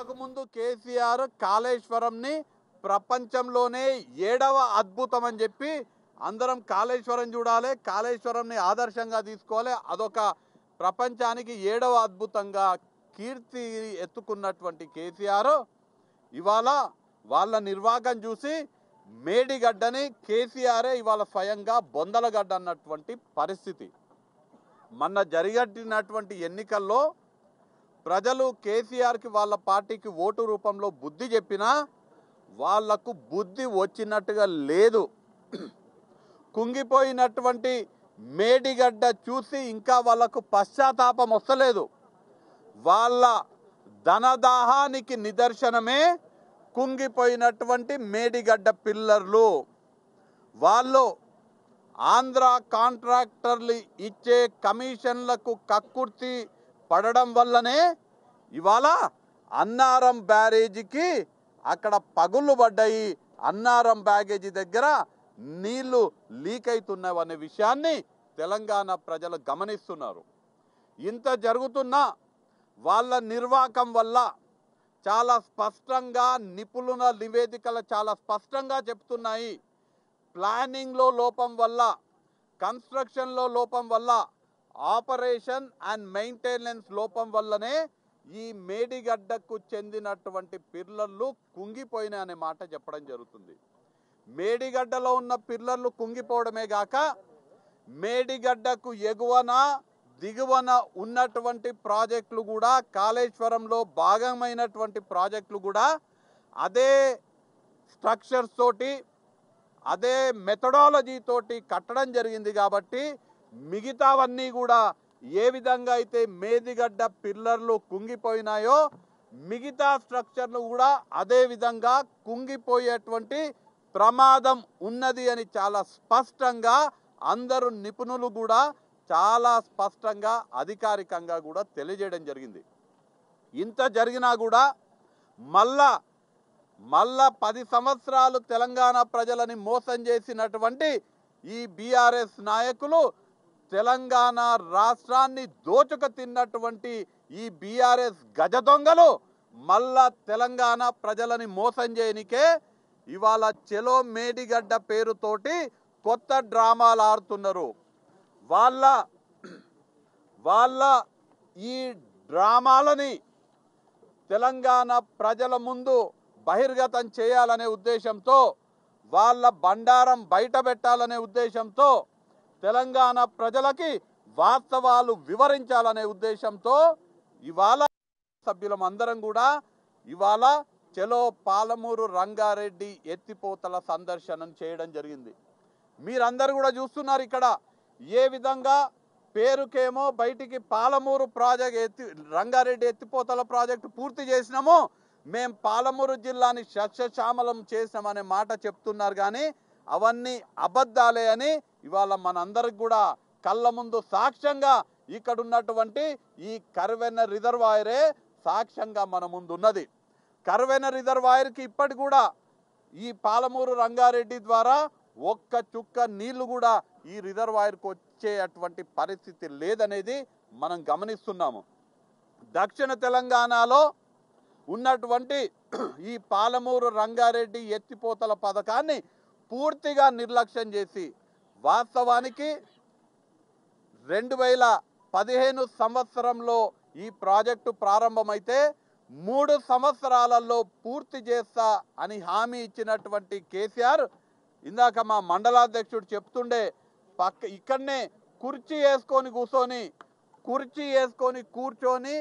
అంతకుముందు కేసీఆర్ కాళేశ్వరంని ప్రపంచంలోనే 7వ అద్భుతం అని చెప్పి అందరం కాళేశ్వరం చూడాలి, కాళేశ్వరంని ఆదర్శంగా తీసుకోవాలి, అదొక ప్రపంచానికి 7వ అద్భుతంగా కీర్తి ఎత్తుకున్నటువంటి కేసీఆర్ ఇవాళ వాళ్ళ నిర్వాహకం చూసి మేడిగడ్డని కేసీఆరే ఇవాళ స్వయంగా బొందలగడ్డ అన్నటువంటి పరిస్థితి. మొన్న జరిగినటువంటి ఎన్నికల్లో ప్రజలు కేసీఆర్కి వాళ్ళ పార్టీకి ఓటు రూపంలో బుద్ధి చెప్పినా వాళ్లకు బుద్ధి వచ్చినట్టుగా లేదు. కుంగిపోయినటువంటి మేడిగడ్డ చూసి ఇంకా వాళ్లకు పశ్చాత్తాపం వస్తలేదు. వాళ్ళ ధనదాహానికి నిదర్శనమే కుంగిపోయినటువంటి మేడిగడ్డ పిల్లర్లు. వాళ్ళు ఆంధ్ర కాంట్రాక్టర్లు ఇచ్చే కమిషన్లకు కక్కుర్తి పడడం వల్లనే ఇవాళ అన్నారం బ్యారేజీకి అక్కడ పగుళ్ళు పడ్డాయి, అన్నారం బ్యారేజీ దగ్గర నీళ్లు లీక్ అవుతున్నాయి అనే విషయాన్ని తెలంగాణ ప్రజలు గమనిస్తున్నారు. ఇంత జరుగుతున్నా వాళ్ళ నిర్వాహకం వల్ల చాలా స్పష్టంగా నిపుణుల నివేదికలు చాలా స్పష్టంగా చెప్తున్నాయి. ప్లానింగ్లో లోపం వల్ల, కన్స్ట్రక్షన్లో లోపం వల్ల, ఆపరేషన్ అండ్ మెయింటెనెన్స్ లోపం వల్లనే ఈ మేడిగడ్డకు చెందినటువంటి పిల్లర్లు కుంగిపోయినాయి అనే మాట చెప్పడం జరుగుతుంది. మేడిగడ్డలో ఉన్న పిల్లర్లు కుంగిపోవడమే గాక మేడిగడ్డకు ఎగువన దిగువన ఉన్నటువంటి ప్రాజెక్టులు కూడా, కాళేశ్వరంలో భాగమైనటువంటి ప్రాజెక్టులు కూడా అదే స్ట్రక్చర్స్ తోటి అదే మెథడాలజీ తోటి కట్టడం జరిగింది. కాబట్టి మిగతావన్నీ కూడా ఏ విధంగా అయితే మేడిగడ్డ పిల్లర్లు కుంగిపోయినాయో మిగతా స్ట్రక్చర్లు కూడా అదే విధంగా కుంగిపోయేటువంటి ప్రమాదం ఉన్నది అని చాలా స్పష్టంగా అందరూ నిపుణులు కూడా చాలా స్పష్టంగా అధికారికంగా కూడా తెలియజేయడం జరిగింది. ఇంత జరిగినా కూడా మళ్ళా 10 సంవత్సరాలు తెలంగాణ ప్రజలని మోసం చేసినటువంటి ఈ బీఆర్ఎస్ నాయకులు, తెలంగాణ రాష్ట్రాన్ని దోచుక తిన్నటువంటి ఈ బీఆర్ఎస్ గజ దొంగలు మళ్ళా తెలంగాణ ప్రజలని మోసం చేయనికే ఇవాళ చెలో మేడిగడ్డ పేరుతోటి కొత్త డ్రామాలు ఆడుతున్నారు. వాళ్ళ ఈ డ్రామాలని తెలంగాణ ప్రజల ముందు బహిర్గతం చేయాలనే ఉద్దేశంతో, వాళ్ళ బండారం బయట పెట్టాలనే ఉద్దేశంతో, తెలంగాణ ప్రజలకి వాస్తవాలు వివరించాలనే ఉద్దేశంతో ఇవాళ సభ్యులం అందరం కూడా ఇవాళ చెలో పాలమూరు రంగారెడ్డి ఎత్తిపోతల సందర్శనం చేయడం జరిగింది. మీరందరూ కూడా చూస్తున్నారు ఇక్కడ ఏ విధంగా పేరుకేమో బయటికి పాలమూరు ప్రాజెక్ట్ రంగారెడ్డి ఎత్తిపోతల ప్రాజెక్టు పూర్తి చేసినామో, మేం పాలమూరు జిల్లాని సస్యశ్యామలం చేసినామనే మాట చెప్తున్నారు. కానీ అవన్నీ అబద్ధాలే అని ఇవాళ మనందరికి కూడా కళ్ళ ముందు సాక్ష్యంగా ఇక్కడ ఉన్నటువంటి ఈ కర్వెన్న రిజర్వాయరే సాక్ష్యంగా మన ముందు ఉన్నది. కర్వెన్న రిజర్వాయర్కి ఇప్పటి కూడా ఈ పాలమూరు రంగారెడ్డి ద్వారా ఒక్క చుక్క నీళ్లు కూడా ఈ రిజర్వాయర్కు వచ్చేటువంటి పరిస్థితి లేదనేది మనం గమనిస్తున్నాము. దక్షిణ తెలంగాణలో ఉన్నటువంటి ఈ పాలమూరు రంగారెడ్డి ఎత్తిపోతల పథకాన్ని పూర్తిగా నిర్లక్ష్యం చేసి, వాస్తవానికి 2015 సంవత్సరంలో ఈ ప్రాజెక్టు ప్రారంభమైతే 3 సంవత్సరాలలో పూర్తి చేస్తా అని హామీ ఇచ్చినటువంటి కేసీఆర్ ఇందాక మా మండలాధ్యక్షుడు చెప్తుండే ఇక్కడనే కుర్చీ వేసుకొని కూర్చొని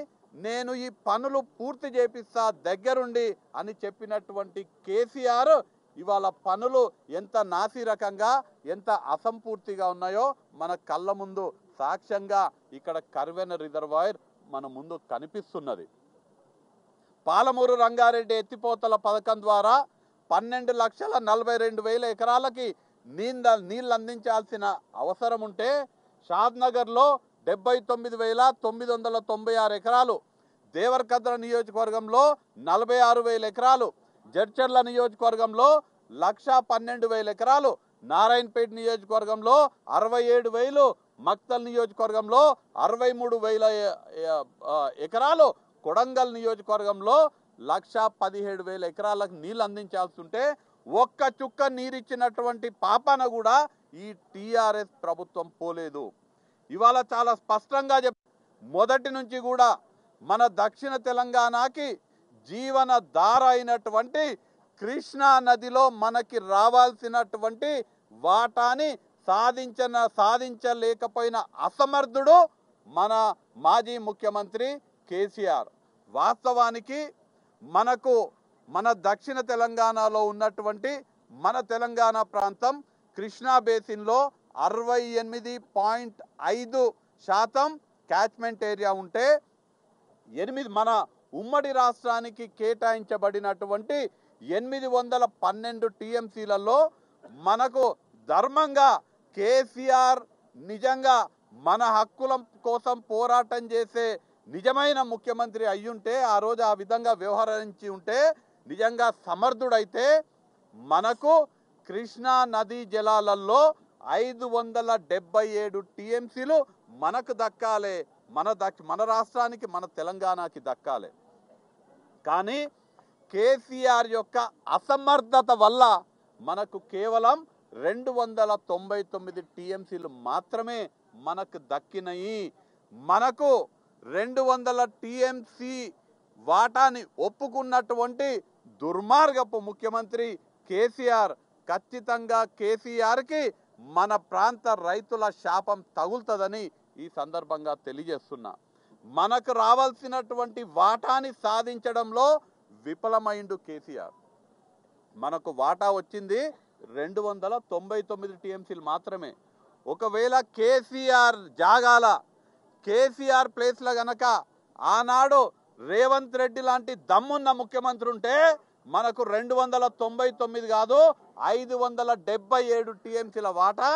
నేను ఈ పనులు పూర్తి చేపిస్తా దగ్గరుండి అని చెప్పినటువంటి కేసీఆర్ ఇవాళ పనులు ఎంత నాసిరకంగా ఎంత అసంపూర్తిగా ఉన్నాయో మన కళ్ళ ముందు సాక్ష్యంగా ఇక్కడ కర్వెన రిజర్వాయర్ మన ముందు కనిపిస్తున్నది. పాలమూరు రంగారెడ్డి ఎత్తిపోతల పథకం ద్వారా 12,42,000 ఎకరాలకి నీళ్ళు అందించాల్సిన అవసరం ఉంటే షాద్నగర్లో 79,996 ఎకరాలు, దేవరకద్ర నియోజకవర్గంలో 46,000 ఎకరాలు, జడ్చర్ల నియోజకవర్గంలో 1,12,000 ఎకరాలు, నారాయణపేట నియోజకవర్గంలో 67,000, మక్తల్ నియోజకవర్గంలో 63,000 ఎకరాలు, కొడంగల్ నియోజకవర్గంలో 1,17,000 ఎకరాలకు నీళ్ళు అందించాల్సి ఉంటే ఒక్క చుక్క నీరిచ్చినటువంటి పాపాన కూడా ఈ టీఆర్ఎస్ ప్రభుత్వం పోలేదు. ఇవాళ చాలా స్పష్టంగా మొదటి నుంచి కూడా మన దక్షిణ తెలంగాణకి జీవన ధార అయినటువంటి కృష్ణా నదిలో మనకి రావాల్సినటువంటి వాటాని సాధించలేకపోయిన అసమర్థుడు మన మాజీ ముఖ్యమంత్రి కేసీఆర్. వాస్తవానికి మన దక్షిణ తెలంగాణలో ఉన్నటువంటి మన తెలంగాణ ప్రాంతం కృష్ణా బేసిన్లో 68.5% క్యాచ్మెంట్ ఏరియా ఉంటే మన ఉమ్మడి రాష్ట్రానికి కేటాయించబడినటువంటి 812 టీఎంసీలలో మనకు ధర్మంగా కేసీఆర్ నిజంగా మన హక్కుల కోసం పోరాటం చేసే నిజమైన ముఖ్యమంత్రి అయ్యుంటే, ఆ రోజు ఆ విధంగా వ్యవహరించి ఉంటే, నిజంగా సమర్థుడైతే మనకు కృష్ణా నదీ జలాలలో 577 టీఎంసీలు మనకు దక్కాలి, మన రాష్ట్రానికి, మన తెలంగాణకి దక్కాలి. కానీ కేసీఆర్ యొక్క అసమర్థత వల్ల మనకు కేవలం 299 టీఎంసీలు మాత్రమే మనకు దక్కినాయి. మనకు 200 టీఎంసీ వాటాని ఒప్పుకున్నటువంటి దుర్మార్గపు ముఖ్యమంత్రి కేసీఆర్. ఖచ్చితంగా కేసీఆర్కి మన ప్రాంత రైతుల శాపం తగులుతుందని ఈ సందర్భంగా తెలియజేస్తున్నా. మనకు రావాల్సినటువంటి వాటాని సాధించడంలో విఫలమైండు కేసీఆర్. మనకు వాటా వచ్చింది 299 టీఎంసీలు మాత్రమే. ఒకవేళ కేసీఆర్ జాగాల, కేసీఆర్ ప్లేస్లో గనక ఆనాడు రేవంత్ రెడ్డి లాంటి దమ్మున్న ముఖ్యమంత్రి ఉంటే మనకు 299 కాదు 577 టీఎంసీల వాటా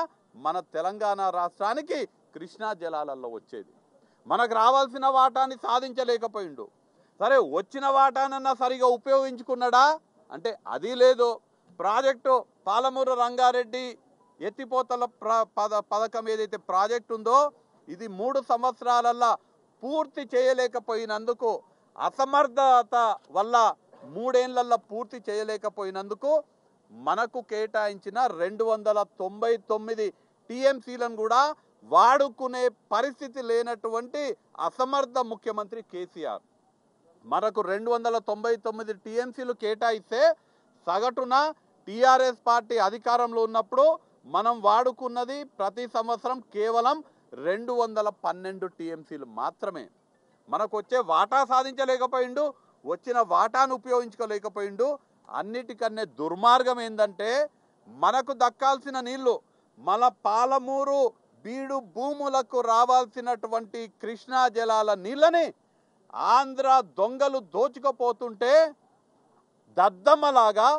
మన తెలంగాణ రాష్ట్రానికి కృష్ణా జలాలలో వచ్చేది. మనకు రావాల్సిన వాటాని సాధించలేకపోయిండు. సరే, వచ్చిన వాటానన్నా సరిగా ఉపయోగించుకున్నాడా అంటే అది లేదు. ప్రాజెక్టు పాలమూరు రంగారెడ్డి ఎత్తిపోతల పథకం ఏదైతే ప్రాజెక్టు ఉందో ఇది 3 సంవత్సరాలల్లో పూర్తి చేయలేకపోయినందుకు, అసమర్థత వల్ల 3 ఏళ్లలో పూర్తి చేయలేకపోయినందుకు మనకు కేటాయించిన 299 టీఎంసీలను కూడా వాడుకునే పరిస్థితి లేనటువంటి అసమర్థ ముఖ్యమంత్రి కేసీఆర్. మనకు 299 టీఎంసీలు కేటాయిస్తే సగటున టీఆర్ఎస్ పార్టీ అధికారంలో ఉన్నప్పుడు మనం వాడుకున్నది ప్రతి సంవత్సరం కేవలం 212 టీఎంసీలు మాత్రమే. మనకు వచ్చే వాటా సాధించలేకపోయిండు, వచ్చిన వాటాను ఉపయోగించుకోలేకపోయిండు. అన్నిటికన్నా దుర్మార్గం ఏంటంటే మనకు దక్కాల్సిన నీళ్లు, మన పాలమూరు బీడు భూములకు రావాల్సినటువంటి కృష్ణా జలాల నీళ్ళని ఆంధ్ర దొంగలు దోచుకుపోతుంటే దద్దమ్మలాగా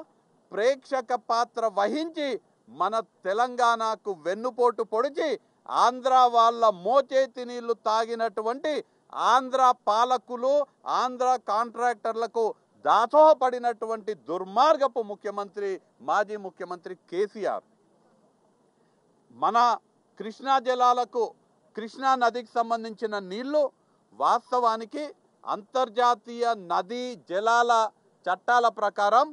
ప్రేక్షక పాత్ర వహించి మన తెలంగాణకు వెన్నుపోటు పొడిచి ఆంధ్ర వాళ్ళ మోచేతి నీళ్లు తాగినటువంటి ఆంధ్ర పాలకులు, ఆంధ్ర కాంట్రాక్టర్లకు దాసోహపడినటువంటి దుర్మార్గపు ముఖ్యమంత్రి మాజీ ముఖ్యమంత్రి కేసీఆర్. మన కృష్ణా జలాలకు, కృష్ణా నదికి సంబంధించిన నీళ్లు వాస్తవానికి అంతర్జాతీయ నదీ జలాల చట్టాల ప్రకారం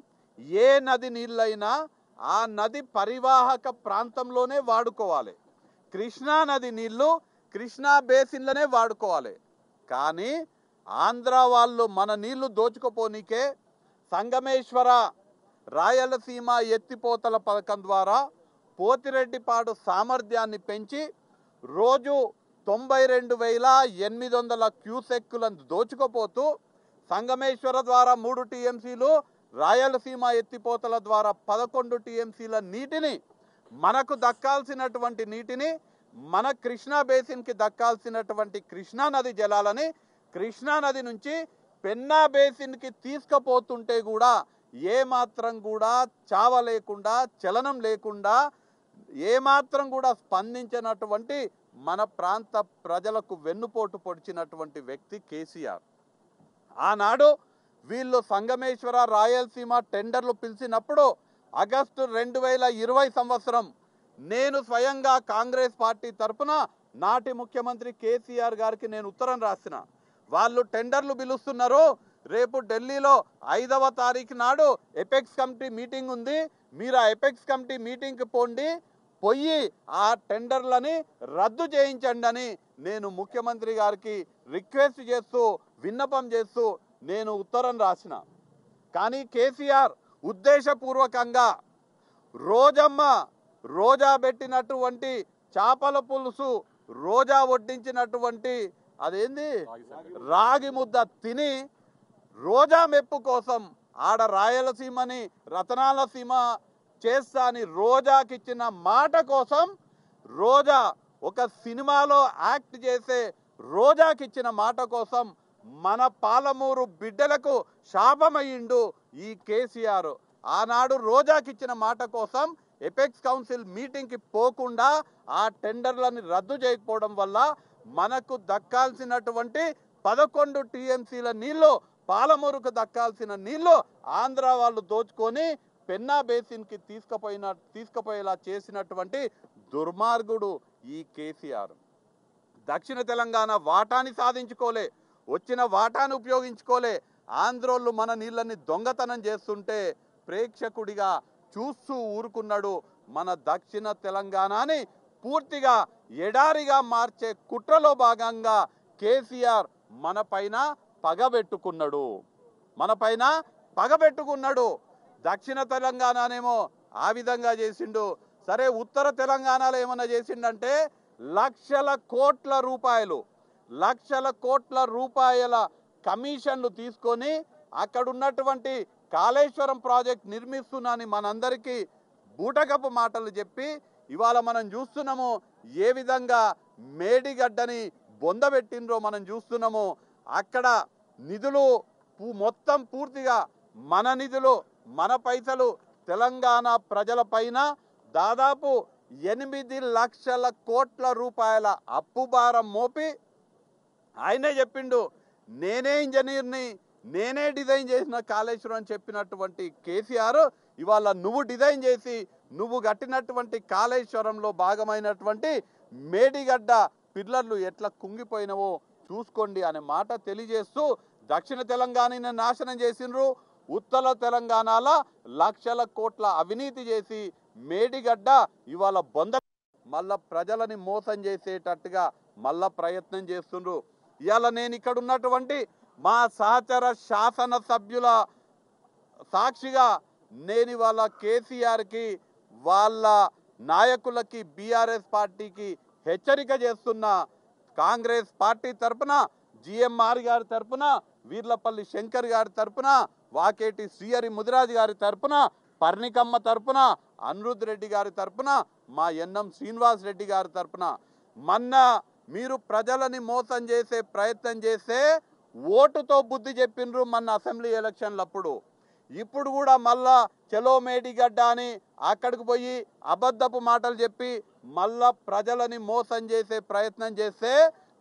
ఏ నది నీళ్ళైనా ఆ నది పరివాహక ప్రాంతంలోనే వాడుకోవాలి. కృష్ణా నది నీళ్లు కృష్ణా బేసిన్లోనే వాడుకోవాలి. కానీ ఆంధ్ర వాళ్ళు మన నీళ్లు దోచుకుపోనీకే సంగమేశ్వర రాయలసీమ ఎత్తిపోతల పథకం ద్వారా పోతిరెడ్డిపాడు సామర్థ్యాన్ని పెంచి రోజు 92,800 క్యూసెక్కులను దోచుకుపోతూ సంగమేశ్వర ద్వారా 3 టీఎంసీలు, రాయలసీమ ఎత్తిపోతల ద్వారా 11 టీఎంసీల నీటిని, మనకు దక్కాల్సినటువంటి నీటిని, మన కృష్ణా బేసిన్కి దక్కాల్సినటువంటి కృష్ణా నది జలాలని కృష్ణా నది నుంచి పెన్నా బేసిన్కి తీసుకుపోతుంటే కూడా ఏమాత్రం కూడా చావ లేకుండా, చలనం లేకుండా, ఏమాత్రం కూడా స్పందించినటువంటి మన ప్రాంత ప్రజలకు వెన్నుపోటు పొడిచినటువంటి వ్యక్తి కేసీఆర్. ఆనాడు వీళ్ళు సంగమేశ్వర రాయలసీమ టెండర్లు పిలిచినప్పుడు ఆగస్టు 2020 సంవత్సరం నేను స్వయంగా కాంగ్రెస్ పార్టీ తరఫున నాటి ముఖ్యమంత్రి కేసీఆర్ గారికి నేను ఉత్తరం రాసిన. వాళ్ళు టెండర్లు పిలుస్తున్నారు, రేపు ఢిల్లీలో 5వ తారీఖు నాడు ఎపెక్స్ కమిటీ మీటింగ్ ఉంది. మీరు ఆ ఎపెక్స్ కమిటీ మీటింగ్కి పోయి ఆ టెండర్లని రద్దు చేయించండి అని నేను ముఖ్యమంత్రి గారికి రిక్వెస్ట్ చేస్తూ విన్నపం చేస్తూ నేను ఉత్తరం రాసిన. కానీ కేసీఆర్ ఉద్దేశపూర్వకంగా రోజా పెట్టినటువంటి చేపల పులుసు, రోజా వడ్డించినటువంటి అదేంది రాగి ముద్ద తిని రోజా మెప్పు కోసం ఆడ రాయలసీమని రతనాల సీమ చేస్తా అని రోజాకిచ్చిన మాట కోసం, రోజా ఒక సినిమాలో యాక్ట్ చేసే రోజాకిచ్చిన మాట కోసం మన పాలమూరు బిడ్డలకు శాపమయ్యిండు ఈ కేసీఆర్. ఆనాడు రోజాకిచ్చిన మాట కోసం ఎపెక్స్ కౌన్సిల్ మీటింగ్కి పోకుండా ఆ టెండర్లని రద్దు చేయకపోవడం వల్ల మనకు దక్కాల్సినటువంటి 11 టీఎంసీల నీళ్లు, పాలమూరుకు దక్కాల్సిన నీళ్లు ఆంధ్ర వాళ్ళు దోచుకొని పెన్నా బేసిన్కి తీసుకుపోయేలా చేసినటువంటి దుర్మార్గుడు ఈ కేసీఆర్. దక్షిణ తెలంగాణ వాటాని సాధించుకోలే, వచ్చిన వాటాను ఉపయోగించుకోలే. ఆంధ్రోళ్ళు మన నీళ్ళని దొంగతనం చేస్తుంటే ప్రేక్షకుడిగా చూస్తూ ఊరుకున్నాడు. మన దక్షిణ తెలంగాణని పూర్తిగా ఎడారిగా మార్చే కుట్రలో భాగంగా కేసీఆర్ మన పైన పగబెట్టుకున్నాడు. దక్షిణ తెలంగాణనేమో ఆ విధంగా చేసిండు. సరే, ఉత్తర తెలంగాణలో ఏమన్నా చేసిండంటే లక్షల కోట్ల రూపాయల కమిషన్లు తీసుకొని అక్కడున్నటువంటి కాళేశ్వరం ప్రాజెక్ట్ నిర్మిస్తున్నాని మనందరికీ బూటకపు మాటలు చెప్పి ఇవాళ మనం చూస్తున్నాము ఏ విధంగా మేడిగడ్డని బొందబెట్టినరో మనం చూస్తున్నాము. అక్కడ నిధులు మొత్తం పూర్తిగా మన నిధులు, మన పైసలు తెలంగాణ ప్రజల పైన దాదాపు 8 లక్షల కోట్ల రూపాయల అప్పు భారం మోపి ఆయనే చెప్పిండు, నేనే ఇంజనీర్ని, నేనే డిజైన్ చేసిన కాళేశ్వరం అని చెప్పినటువంటి కేసీఆర్ ఇవాళ నువ్వు డిజైన్ చేసి నువ్వు కట్టినటువంటి కాళేశ్వరంలో భాగమైనటువంటి మేడిగడ్డ పిల్లర్లు ఎట్లా కుంగిపోయినవో చూసుకోండి అనే మాట తెలియజేస్తూ దక్షిణ తెలంగాణని నాశనం చేసిండ్రు. ఉత్తర తెలంగాణలో లక్షల కోట్ల అవినీతి చేసి మేడిగడ్డ ఇవాళ మళ్ళా ప్రజలని మోసం చేసేటట్టుగా మళ్ళా ప్రయత్నం చేస్తుండ్రు. ఇవాళ నేను ఇక్కడ ఉన్నటువంటి మా సహచర శాసన సభ్యుల సాక్షిగా నేను ఇవాళ కేసీఆర్కి, వాళ్ళ నాయకులకి, బీఆర్ఎస్ పార్టీకి హెచ్చరిక చేస్తున్నా. కాంగ్రెస్ పార్టీ తరపున జిఎంఆర్ గారి తరపున, వీర్లపల్లి శంకర్ గారి తరపున, వాకేటి శ్రీహరి ముదిరాజు గారి తరపున, పర్ణికమ్మ తరపున, అనిరుద్ రెడ్డి గారి తరపున, మా ఎన్ఎం శ్రీనివాస్ రెడ్డి గారి తరపున, మొన్న మీరు ప్రజలని మోసం చేసే ప్రయత్నం చేస్తే ఓటుతో బుద్ధి చెప్పిండ్రు మన అసెంబ్లీ ఎలక్షన్లప్పుడు. ఇప్పుడు కూడా మళ్ళా చలో మేడిగడ్డ అని అక్కడికి పోయి అబద్ధపు మాటలు చెప్పి మళ్ళా ప్రజలని మోసం చేసే ప్రయత్నం చేస్తే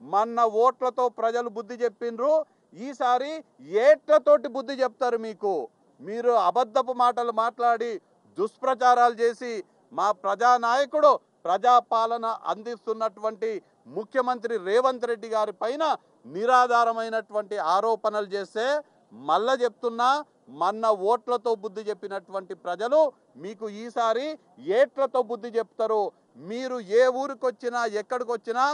మొన్న ఓట్లతో ప్రజలు బుద్ధి చెప్పిండ్రు. ఈసారి ఏట్లతోటి బుద్ధి చెప్తారు మీకు. మీరు అబద్ధపు మాటలు మాట్లాడి దుష్ప్రచారాలు చేసి మా ప్రజానాయకుడు, ప్రజాపాలన అందిస్తున్నటువంటి ముఖ్యమంత్రి రేవంత్ రెడ్డి గారి పైన నిరాధారమైనటువంటి ఆరోపణలు చేస్తే మళ్ళా చెప్తున్నా, మొన్న ఓట్లతో బుద్ధి చెప్పినటువంటి ప్రజలు మీకు ఈసారి ఏట్లతో బుద్ధి చెప్తారు. మీరు ఏ ఊరికొచ్చినా ఎక్కడికి వచ్చినా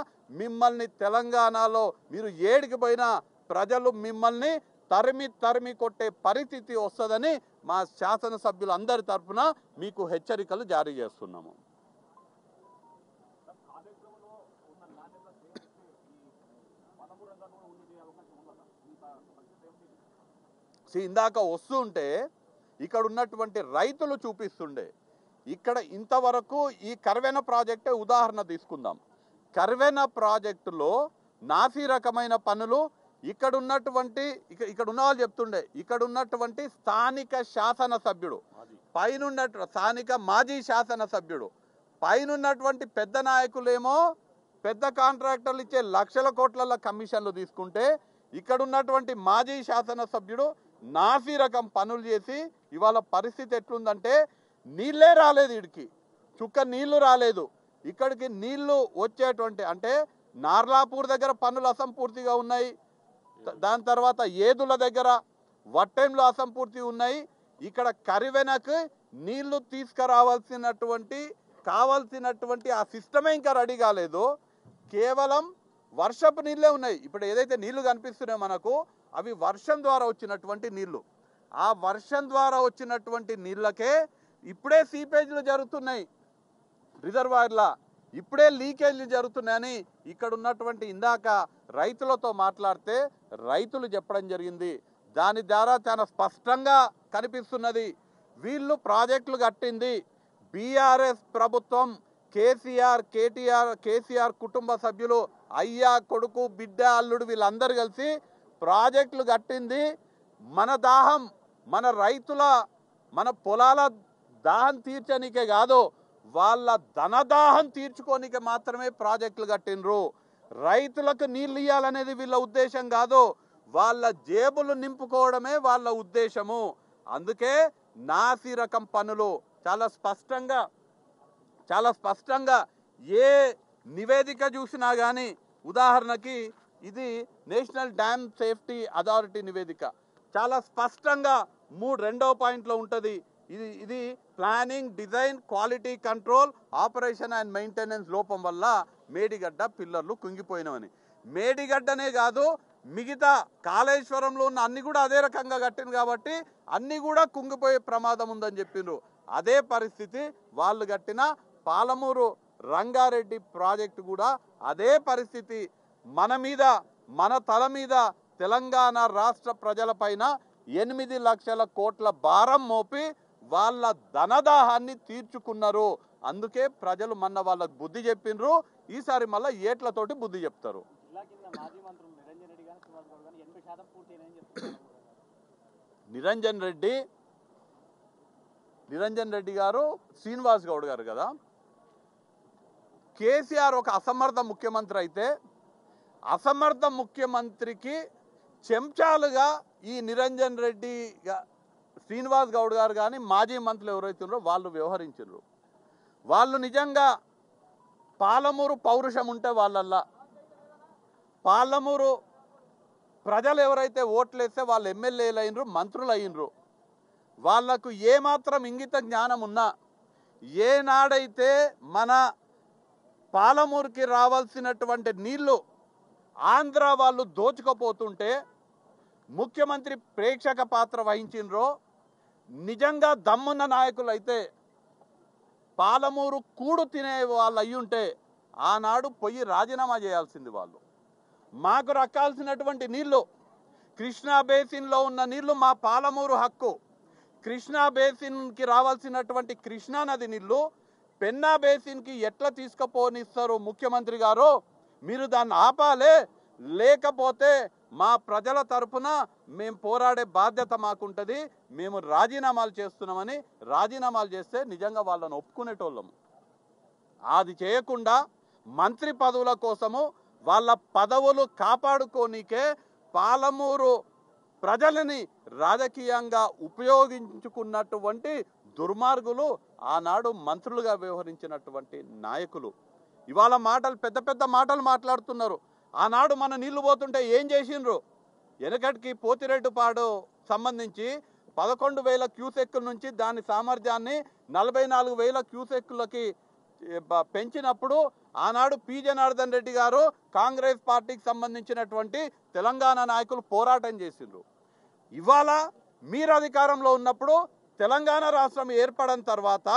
మిమ్మల్ని తెలంగాణలో మీరు ఏడికి పోయినా ప్రజలు మిమ్మల్ని తరిమి కొట్టే పరిస్థితి వస్తుందని మా శాసనసభ్యులు అందరి తరఫున మీకు హెచ్చరికలు జారీ చేస్తున్నాము. ఇందాక వస్తుంటే ఇక్కడ ఉన్నటువంటి రైతులు చూపిస్తుండే, ఇక్కడ ఇంతవరకు ఈ కర్వెన ప్రాజెక్టే ఉదాహరణ తీసుకుందాం. కర్వెన ప్రాజెక్టులో నాసి రకమైన పనులు ఇక్కడ ఉన్నటువంటి వాళ్ళు చెప్తుండే, ఇక్కడ ఉన్నటువంటి స్థానిక శాసనసభ్యుడు పైన స్థానిక మాజీ శాసనసభ్యుడు పైనున్నటువంటి పెద్ద నాయకులేమో పెద్ద కాంట్రాక్టర్లు ఇచ్చే లక్షల కోట్ల కమిషన్లు తీసుకుంటే ఇక్కడ ఉన్నటువంటి మాజీ శాసనసభ్యుడు నాసి రకం పనులు చేసి ఇవాళ పరిస్థితి ఎట్లుందంటే నీళ్ళే రాలేదు, ఇడికి చుక్క నీళ్లు రాలేదు. ఇక్కడికి నీళ్లు వచ్చేటువంటి అంటే నార్లాపూర్ దగ్గర పనులు అసంపూర్తిగా ఉన్నాయి. దాని తర్వాత ఏదుల దగ్గర వట్టెంలో అసంపూర్తి ఉన్నాయి. ఇక్కడ కరివెనకు నీళ్లు కావాల్సినటువంటి ఆ సిస్టమే ఇంకా రెడీ కాలేదు. కేవలం వర్షపు నీళ్ళే ఉన్నాయి. ఇప్పుడు ఏదైతే నీళ్లు కనిపిస్తున్నాయో మనకు అవి వర్షం ద్వారా వచ్చినటువంటి నీళ్లు. ఆ వర్షం ద్వారా వచ్చినటువంటి నీళ్ళకే ఇప్పుడే సీపేజ్లు జరుగుతున్నాయి, రిజర్వాయర్ల ఇప్పుడే లీకేజ్లు జరుగుతున్నాయని ఇక్కడ ఉన్నటువంటి ఇందాక రైతులతో మాట్లాడితే రైతులు చెప్పడం జరిగింది. దాని ద్వారా చాలా స్పష్టంగా కనిపిస్తున్నది, వీళ్ళు ప్రాజెక్టులు కట్టింది బీఆర్ఎస్ ప్రభుత్వం, కేసీఆర్ కుటుంబ సభ్యులు, అయ్యా కొడుకు బిడ్డ అల్లుడు వీళ్ళందరూ కలిసి ప్రాజెక్టులు కట్టింది మన దాహం, మన రైతుల మన పొలాల దాహం తీర్చనికే కాదు, వాళ్ళ ధనదాహం తీర్చుకోనికే మాత్రమే ప్రాజెక్టులు కట్టినరు. రైతులకు నీళ్ళు ఇవ్వాలనేది వీళ్ళ ఉద్దేశం కాదు, వాళ్ళ జేబులు నింపుకోవడమే వాళ్ళ ఉద్దేశము. అందుకే నాసి రకం పనులు చాలా స్పష్టంగా ఏ నివేదిక చూసినా కానీ, ఉదాహరణకి ఇది నేషనల్ డ్యామ్ సేఫ్టీ అథారిటీ నివేదిక చాలా స్పష్టంగా రెండవ పాయింట్లో ఉంటుంది. ఇది planning, design, quality control, operation and maintenance లోపం వల్ల మేడిగడ్డ పిల్లర్లు కుంగిపోయినవని. మేడిగడ్డనే కాదు, మిగతా కాళేశ్వరంలో ఉన్న అన్ని కూడా అదే రకంగా కట్టింది కాబట్టి అన్ని కూడా కుంగిపోయే ప్రమాదం ఉందని చెప్పిండ్రు. అదే పరిస్థితి వాళ్ళు కట్టిన పాలమూరు రంగారెడ్డి ప్రాజెక్టు కూడా అదే పరిస్థితి. మన తల మీద తెలంగాణ రాష్ట్ర ప్రజలపైన 8 లక్షల కోట్ల భారం మోపి వాళ్ళ ధనదాహాన్ని తీర్చుకున్నారు. అందుకే ప్రజలు మొన్న వాళ్ళకు బుద్ధి చెప్పిండ్రు, ఈసారి మళ్ళీ ఏట్లతోటి బుద్ధి చెప్తారు. నిరంజన్ రెడ్డి గారు, శ్రీనివాస్ గౌడ్ గారు కదా, కేసీఆర్ ఒక అసమర్థ ముఖ్యమంత్రి అయితే అసమర్థ ముఖ్యమంత్రికి చెంచాలుగా ఈ నిరంజన్ రెడ్డి, శ్రీనివాస్ గౌడ్ గారు కానీ మాజీ మంత్రులు ఎవరైతే ఉన్నారో వాళ్ళు వ్యవహరించారు. వాళ్ళు నిజంగా పాలమూరు పౌరుషం ఉంటే వాళ్ళల్లా, పాలమూరు ప్రజలు ఎవరైతే ఓట్లేస్తే వాళ్ళు ఎమ్మెల్యేలు అయినరు, మంత్రులు అయినరు, వాళ్లకు ఏమాత్రం ఇంగిత జ్ఞానం ఉన్నా, ఏనాడైతే మన పాలమూరుకి రావాల్సినటువంటి నీళ్లు ఆంధ్ర వాళ్ళు దోచుకపోతుంటే ముఖ్యమంత్రి ప్రేక్షక పాత్ర వహించినరో, నిజంగా దమ్మున్న నాయకులు అయితే పాలమూరు కూడు తినే వాళ్ళు అయ్యుంటే ఆనాడు పోయి రాజీనామా చేయాల్సింది. వాళ్ళు మాకు రక్కాల్సినటువంటి నీళ్లు, కృష్ణా బేసిన్లో ఉన్న నీళ్లు మా పాలమూరు హక్కు. కృష్ణా బేసిన్కి రావాల్సినటువంటి కృష్ణానది నీళ్లు పెన్నా బేసిన్కి ఎట్లా తీసుకుపోనిస్తారు ముఖ్యమంత్రి గారు? మీరు దాన్ని ఆపాలే, లేకపోతే మా ప్రజల తరపున మేము పోరాడే బాధ్యత మాకుంటుంది, మేము రాజీనామాలు చేస్తున్నామని రాజీనామాలు చేస్తే నిజంగా వాళ్ళని ఒప్పుకునేటోళ్ళము. అది చేయకుండా మంత్రి పదవుల కోసము వాళ్ళ పదవులు కాపాడుకోనికే పాలమూరు ప్రజలని రాజకీయంగా ఉపయోగించుకున్నటువంటి దుర్మార్గులు ఆనాడు మంత్రులుగా వ్యవహరించినటువంటి నాయకులు ఇవాళ పెద్ద పెద్ద మాటలు మాట్లాడుతున్నారు. ఆనాడు మన నీళ్లు పోతుంటే ఏం చేసిండ్రు? వెనకటికి పోతిరెడ్డిపాడు సంబంధించి 11,000 క్యూసెక్కుల నుంచి దాని సామర్థ్యాన్ని 44,000 క్యూసెక్కులకి పెంచినప్పుడు ఆనాడు పి జనార్దన్ రెడ్డి గారు కాంగ్రెస్ పార్టీకి సంబంధించినటువంటి తెలంగాణ నాయకులు పోరాటం చేసిండ్రు. ఇవాళ మీరు అధికారంలో ఉన్నప్పుడు తెలంగాణ రాష్ట్రం ఏర్పడిన తర్వాత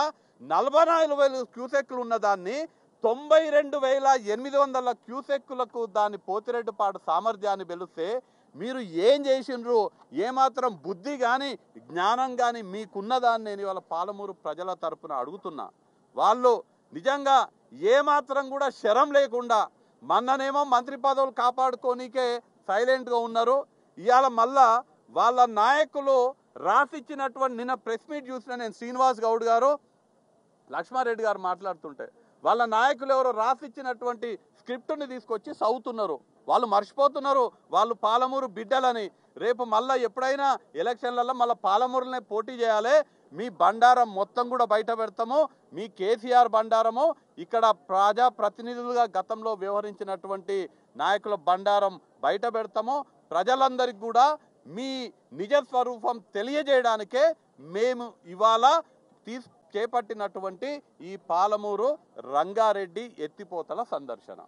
44,000 క్యూసెక్కులు ఉన్నదాన్ని 92,800 క్యూసెక్కులకు దాని పోతిరెడ్డిపాడు సామర్థ్యాన్ని వెలిస్తే మీరు ఏం చేసిండ్రు? ఏమాత్రం బుద్ధి కానీ జ్ఞానం కానీ మీకున్నదాన్ని నేను ఇవాళ పాలమూరు ప్రజల తరపున అడుగుతున్నా. వాళ్ళు నిజంగా ఏమాత్రం కూడా శరం లేకుండా మొన్ననేమో మంత్రి పదవులు కాపాడుకోనికే సైలెంట్గా ఉన్నారు. ఇవాళ మళ్ళా వాళ్ళ నాయకులు రాసిచ్చినటువంటి నిన్న ప్రెస్ మీట్ చూసిన నేను శ్రీనివాస్ గౌడ్ గారు, లక్ష్మారెడ్డి గారు మాట్లాడుతుంటే వాళ్ళ నాయకులు ఎవరో రాసిచ్చినటువంటి స్క్రిప్ట్ని తీసుకొచ్చి చదువుతున్నారు. వాళ్ళు మర్చిపోతున్నారు వాళ్ళు పాలమూరు బిడ్డలని. రేపు మళ్ళీ ఎప్పుడైనా ఎలక్షన్లలో మళ్ళీ పాలమూరునే పోటీ చేయాలి, మీ బండారం మొత్తం కూడా బయట పెడతాము, మీ కేసీఆర్ బండారము, ఇక్కడ ప్రజాప్రతినిధులుగా గతంలో వ్యవహరించినటువంటి నాయకుల బండారం బయట పెడతాము. ప్రజలందరికీ కూడా మీ నిజ స్వరూపం తెలియజేయడానికే మేము ఇవాళ చేపట్టినటువంటి ఈ పాలమూరు రంగారెడ్డి ఎత్తిపోతల సందర్శన.